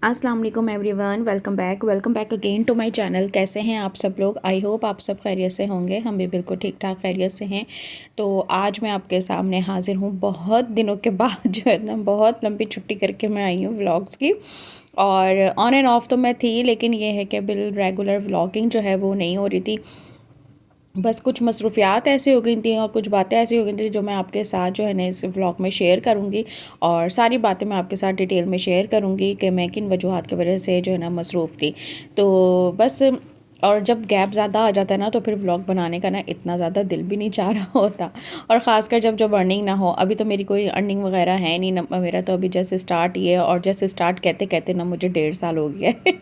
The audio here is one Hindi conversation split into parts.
अस्सलाम वालेकुम everyone, welcome back again to my channel. कैसे हैं आप सब लोग? आई होप आप सब खैरियत से होंगे। हम भी बिल्कुल ठीक ठाक खैरियत से हैं। तो आज मैं आपके सामने हाज़िर हूँ बहुत दिनों के बाद। जो है ना, बहुत लंबी छुट्टी करके मैं आई हूँ व्लॉग्स की। और ऑन एंड ऑफ तो मैं थी, लेकिन ये है कि बिल रेगुलर व्लॉगिंग जो है वो नहीं हो रही थी। बस कुछ मसरूफ़ियात ऐसी हो गई थी और कुछ बातें ऐसी हो गई थी जो मैं आपके साथ जो है ना इस व्लॉग में शेयर करूँगी। और सारी बातें मैं आपके साथ डिटेल में शेयर करूँगी कि मैं किन वजूहात की वजह से जो है ना मसरूफ़ थी। तो बस, और जब गैप ज़्यादा आ जाता है ना तो फिर व्लॉग बनाने का ना इतना ज़्यादा दिल भी नहीं चाह रहा होता। और ख़ासकर जब जब अर्निंग ना हो। अभी तो मेरी कोई अर्निंग वगैरह है नहीं ना, मेरा तो अभी जैसे स्टार्ट ही है। और जैसे स्टार्ट कहते कहते ना मुझे 1.5 साल हो गया है।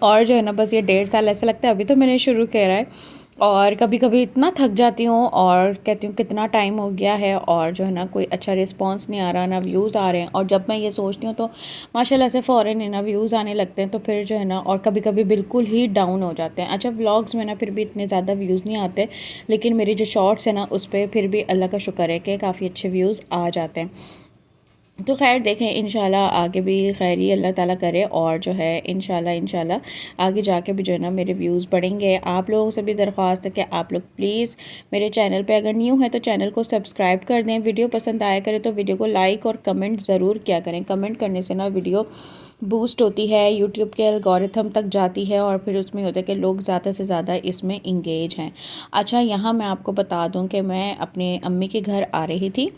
और जो है ना, बस ये 1.5 साल ऐसा लगता है अभी तो मैंने शुरू करा है। और कभी कभी इतना थक जाती हूँ और कहती हूँ कितना टाइम हो गया है और जो है ना कोई अच्छा रिस्पांस नहीं आ रहा, ना व्यूज़ आ रहे हैं। और जब मैं ये सोचती हूँ तो माशाल्लाह से फ़ौरन ही ना व्यूज़ आने लगते हैं। तो फिर जो है ना, और कभी कभी बिल्कुल ही डाउन हो जाते हैं। अच्छा, व्लॉग्स में ना फिर भी इतने ज़्यादा व्यूज़ नहीं आते, लेकिन मेरी जो शॉर्ट्स है ना उस पर फिर भी अल्लाह का शुक्र है कि काफ़ी अच्छे व्यूज़ आ जाते हैं। तो खैर देखें, इंशाल्लाह आगे भी खैर ही अल्लाह ताला करे। और जो है इंशाल्लाह आगे जाके भी जो है ना मेरे व्यूज़ बढ़ेंगे। आप लोगों से भी दरख्वास्त है कि आप लोग प्लीज़ मेरे चैनल पे अगर न्यू है तो चैनल को सब्सक्राइब कर दें। वीडियो पसंद आया करे तो वीडियो को लाइक और कमेंट ज़रूर किया करें। कमेंट करने से ना वीडियो बूस्ट होती है, यूट्यूब के एल्गोरिथम तक जाती है और फिर उसमें होता है कि लोग ज़्यादा से ज़्यादा इसमें इंगेज हैं। अच्छा, यहाँ मैं आपको बता दूँ कि मैं अपने अम्मी के घर आ रही थी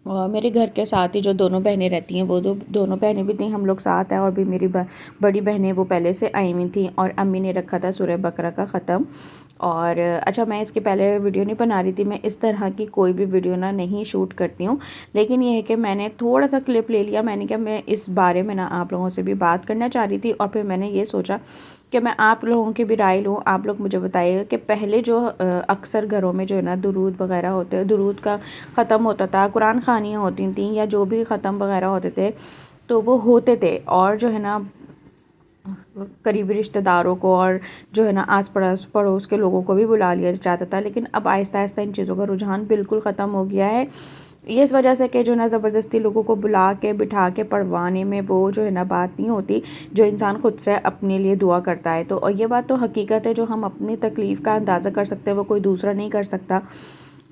और मेरे घर के साथ ही जो दोनों बहनें रहती हैं वो दोनों बहनें भी थी, हम लोग साथ हैं। और भी मेरी बड़ी बहनें वो पहले से आई हुई थी और अम्मी ने रखा था सूरह बकरा का ख़त्म। और अच्छा, मैं इसके पहले वीडियो नहीं बना रही थी। मैं इस तरह की कोई भी वीडियो ना नहीं शूट करती हूँ, लेकिन यह है कि मैंने थोड़ा सा क्लिप ले लिया। मैंने कहा मैं इस बारे में ना आप लोगों से भी बात करना चाह रही थी। और फिर मैंने ये सोचा कि मैं आप लोगों की भी राय लूँ। आप लोग मुझे बताइएगा कि पहले जो अक्सर घरों में जो है ना दुरूद वगैरह होते हैं, दुरूद का ख़त्म होता था, कुरान खानियाँ होती थी या जो भी ख़त्म वगैरह होते थे तो वो होते थे। और जो है ना करीबी रिश्तेदारों को और जो है ना आस पड़ोस पड़ोस के लोगों को भी बुला लिया जाता था। लेकिन अब आहिस्ता आहिस्ता इन चीज़ों का रुझान बिल्कुल ख़त्म हो गया है। ये इस वजह से कि जो ना ज़बरदस्ती लोगों को बुला के बिठा के पढ़वाने में वो जो है ना बात नहीं होती जो इंसान खुद से अपने लिए दुआ करता है। तो और ये बात तो हकीकत है, जो हम अपनी तकलीफ़ का अंदाज़ा कर सकते हैं वो कोई दूसरा नहीं कर सकता।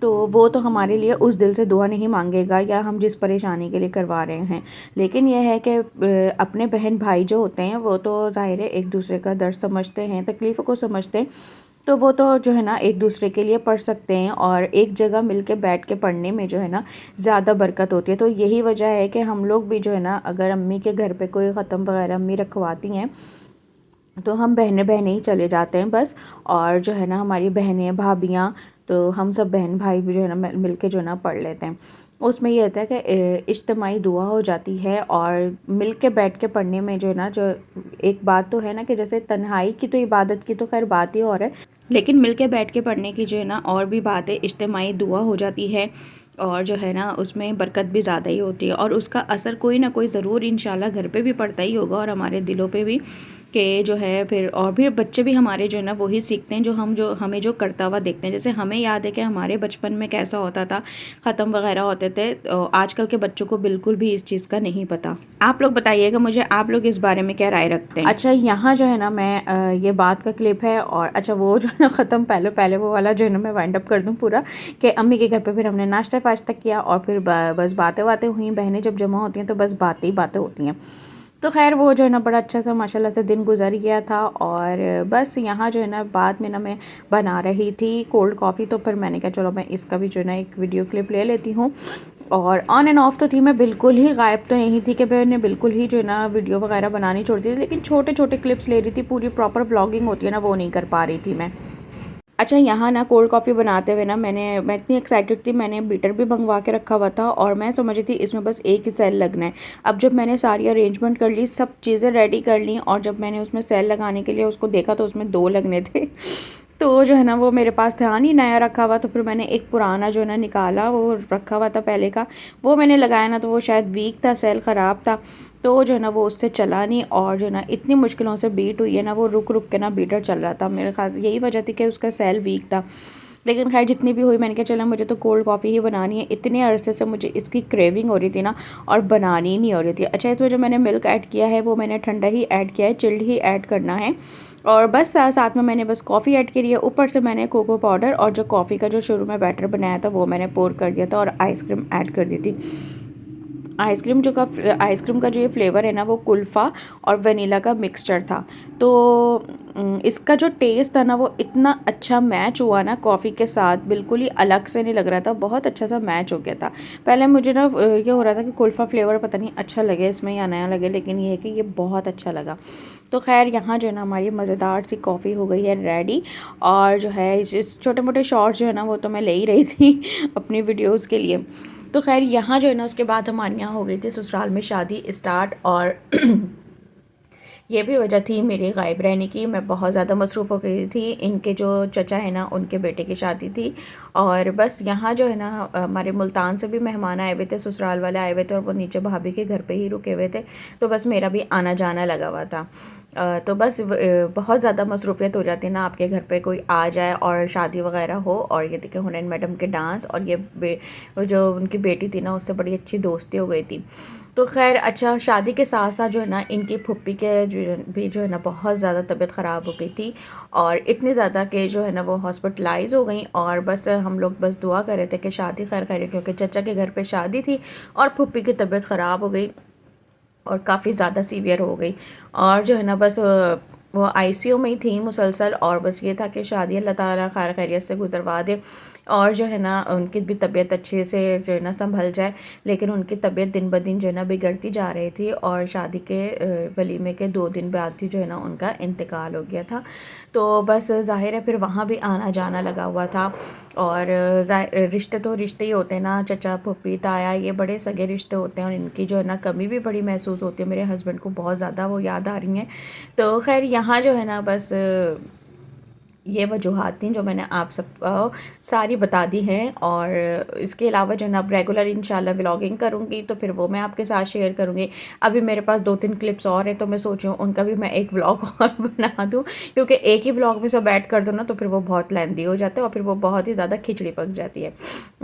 तो वो तो हमारे लिए उस दिल से दुआ नहीं मांगेगा या हम जिस परेशानी के लिए करवा रहे हैं। लेकिन यह है कि अपने बहन भाई जो होते हैं वो तो ज़ाहिर है एक दूसरे का दर्द समझते हैं, तकलीफ़ों को समझते हैं। तो वो तो जो है ना एक दूसरे के लिए पढ़ सकते हैं और एक जगह मिल के बैठ के पढ़ने में जो है ना ज़्यादा बरकत होती है। तो यही वजह है कि हम लोग भी जो है ना, अगर अम्मी के घर पे कोई ख़त्म वगैरह अम्मी रखवाती हैं तो हम बहनें बहनें ही चले जाते हैं बस। और जो है ना हमारी बहनें भाभियाँ, तो हम सब बहन भाई भी जो है ना मिल के जो है ना पढ़ लेते हैं। उसमें ये होता है कि इज्तिमाई दुआ हो जाती है और मिल के बैठ के पढ़ने में जो है ना, जो एक बात तो है ना कि जैसे तन्हाई की तो इबादत की तो खैर बात ही और है, लेकिन मिल के बैठ के पढ़ने की जो है ना और भी बात है, इज्तिमाई दुआ हो जाती है। और जो है ना उसमें बरकत भी ज़्यादा ही होती है और उसका असर कोई ना कोई ज़रूर इंशाल्लाह घर पे भी पड़ता ही होगा और हमारे दिलों पे भी। कि जो है फिर और भी बच्चे भी हमारे जो है ना वही सीखते हैं जो हमें जो करता हुआ देखते हैं। जैसे हमें याद है कि हमारे बचपन में कैसा होता था, ख़त्म वगैरह होते थे। तो आजकल के बच्चों को बिल्कुल भी इस चीज़ का नहीं पता। आप लोग बताइएगा मुझे, आप लोग इस बारे में क्या राय रखते हैं? अच्छा, यहाँ जो है ना मैं ये बात का क्लिप है। और अच्छा, वो जो है ना ख़त्म पहले पहले वो वाला जो है ना मैं वाइंड अप कर दूँ पूरा, कि अम्मी के घर पे फिर हमने नाश्ता फाश्ता किया और फिर बस बातें बातें हुई। बहनें जब जमा होती हैं तो बस बातें ही बातें होती हैं। तो खैर वो जो है ना बड़ा अच्छा सा माशाल्लाह से दिन गुजर गया था। और बस यहाँ जो है ना बाद में ना मैं बना रही थी कोल्ड कॉफ़ी, तो फिर मैंने कहा चलो मैं इसका भी जो है ना एक वीडियो क्लिप ले लेती हूँ। और ऑन एंड ऑफ तो थी, मैं बिल्कुल ही गायब तो नहीं थी कि मैंने बिल्कुल ही जो है ना वीडियो वगैरह बनानी छोड़ दी थी, लेकिन छोटे छोटे क्लिप्स ले रही थी। पूरी प्रॉपर व्लॉगिंग होती है ना वो नहीं कर पा रही थी मैं। अच्छा, यहाँ ना कोल्ड कॉफ़ी बनाते हुए ना मैं इतनी एक्साइटेड थी, मैंने बीटर भी मंगवा के रखा हुआ था और मैं समझ रही थी इसमें बस एक ही सेल लगना है। अब जब मैंने सारी अरेंजमेंट कर ली, सब चीज़ें रेडी कर ली और जब मैंने उसमें सेल लगाने के लिए उसको देखा तो उसमें 2 लगने थे। तो जो है ना वो मेरे पास था नहीं, नया रखा हुआ। तो फिर मैंने एक पुराना जो है ना निकाला, वो रखा हुआ था पहले का, वो मैंने लगाया ना तो वो शायद वीक था, सेल ख़राब था। तो जो है ना वो उससे चला नहीं और जो है ना इतनी मुश्किलों से बीट हुई है ना, वो रुक रुक के ना बीटर चल रहा था। मेरे ख्याल यही वजह थी कि उसका सेल वीक था। लेकिन खैर जितनी भी हुई मैंने कहा चला मुझे तो कोल्ड कॉफ़ी ही बनानी है। इतने अरसे से मुझे इसकी क्रेविंग हो रही थी ना, और बनानी ही नहीं हो रही थी। अच्छा, इसमें जो मैंने मिल्क ऐड किया है वो मैंने ठंडा ही ऐड किया है, चिल्ड ही ऐड करना है। और बस साथ में मैंने बस कॉफ़ी ऐड करी है। ऊपर से मैंने कोको पाउडर और जो कॉफ़ी का जो शुरू में बैटर बनाया था वो मैंने पोर कर दिया था, और आइसक्रीम ऐड कर दी थी। आइसक्रीम का जो ये फ्लेवर है ना, वो कुल्फ़ा और वनीला का मिक्सचर था। तो इसका जो टेस्ट था ना, वो इतना अच्छा मैच हुआ ना कॉफ़ी के साथ, बिल्कुल ही अलग से नहीं लग रहा था, बहुत अच्छा सा मैच हो गया था। पहले मुझे ना ये हो रहा था कि कुल्फ़ा फ्लेवर पता नहीं अच्छा लगे इसमें या नया लगे, लेकिन ये है कि ये बहुत अच्छा लगा। तो खैर यहाँ जो है ना हमारी मज़ेदार सी कॉफ़ी हो गई है रेडी। और जो है इस छोटे मोटे शॉर्ट्स जो है ना वो तो मैं ले ही रही थी अपनी वीडियोज़ के लिए। तो खैर यहाँ जो है ना उसके बाद हमारे यहाँ हो गई थी ससुराल में शादी स्टार्ट। और ये भी वजह थी मेरे गायब रहने की। मैं बहुत ज़्यादा मसरूफ़ हो गई थी। इनके जो चचा है ना उनके बेटे की शादी थी। और बस यहाँ जो है ना हमारे मुल्तान से भी मेहमान आए हुए थे, ससुराल वाले आए हुए थे, और वो नीचे भाभी के घर पे ही रुके हुए थे। तो बस मेरा भी आना जाना लगा हुआ था। तो बस बहुत ज़्यादा मसरूफ़ियत हो जाती है ना, आपके घर पे कोई आ जाए और शादी वगैरह हो। और ये देखिए हुनैन मैडम के डांस, और ये जो उनकी बेटी थी ना उससे बड़ी अच्छी दोस्ती हो गई थी। तो खैर अच्छा, शादी के साथ साथ जो है ना इनकी फुप्पी के जो है ना बहुत ज़्यादा तबीयत ख़राब हो गई थी। और इतनी ज़्यादा कि जो है ना वो हॉस्पिटलाइज हो गई। और बस हम लोग बस दुआ कर रहे थे कि शादी खैर खैर, क्योंकि चचा के घर पे शादी थी और फुप्पी की तबीयत ख़राब हो गई और काफ़ी ज़्यादा सीवियर हो गई। और जो है ना बस वो आईसीयू में ही थी मुसलसल। और बस ये था कि शादी अल्लाह ताला खैर खैरियत से गुजरवा दे, और जो है ना उनकी भी तबीयत अच्छे से जो है ना संभल जाए। लेकिन उनकी तबीयत दिन ब दिन जो है ना बिगड़ती जा रही थी, और शादी के वलीमे के 2 दिन बाद ही जो है ना उनका इंतकाल हो गया था। तो बस ज़ाहिर है फिर वहाँ भी आना जाना लगा हुआ था। और रिश्ते तो रिश्ते ही होते हैं ना, चचा फुप्पी ताया, ये बड़े सगे रिश्ते होते हैं। और इनकी जो है ना कमी भी बड़ी महसूस होती है, मेरे हस्बैंड को बहुत ज़्यादा वो याद आ रही हैं। तो खैर यहाँ जो है ना बस ये वजूहत थी जो मैंने आप सबको सारी बता दी हैं। और इसके अलावा जो है ना अब रेगुलर इंशाल्लाह व्लॉगिंग करूँगी, तो फिर वो मैं आपके साथ शेयर करूँगी। अभी मेरे पास 2-3 क्लिप्स और हैं, तो मैं सोच रही हूँ उनका भी मैं एक व्लॉग और बना दूँ, क्योंकि एक ही व्लॉग में सब ऐड कर दो ना तो फिर वो बहुत लेंदी हो जाता है, और फिर वो बहुत ही ज़्यादा खिचड़ी पक जाती है।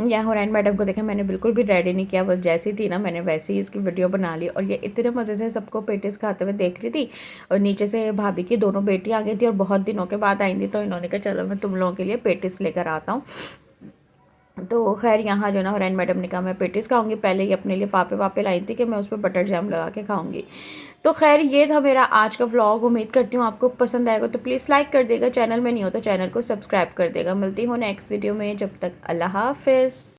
यहाँ हुरैन मैडम को देखें, मैंने बिल्कुल भी रेडी नहीं किया, बस जैसी थी ना मैंने वैसे ही इसकी वीडियो बना ली। और ये इतने मज़े से सबको पेटिस खाते हुए देख रही थी। और नीचे से भाभी की दोनों बेटी आ गई थी, और बहुत दिनों के बाद आई थी, तो इन्होंने कहा चलो मैं तुम लोगों के लिए पेटिस लेकर आता हूँ। तो खैर यहाँ जो ना हुरैन मैडम ने कहा मैं पेटिस खाऊंगी, पहले ही अपने लिए पापे वापे लाई थी कि मैं उस पर बटर जैम लगा के खाऊंगी। तो खैर ये था मेरा आज का व्लॉग। उम्मीद करती हूँ आपको पसंद आएगा, तो प्लीज़ लाइक कर देगा, चैनल में नहीं हो तो चैनल को सब्सक्राइब कर देगा। मिलती हूँ नेक्स्ट वीडियो में, जब तक अल्लाह हाफिज़।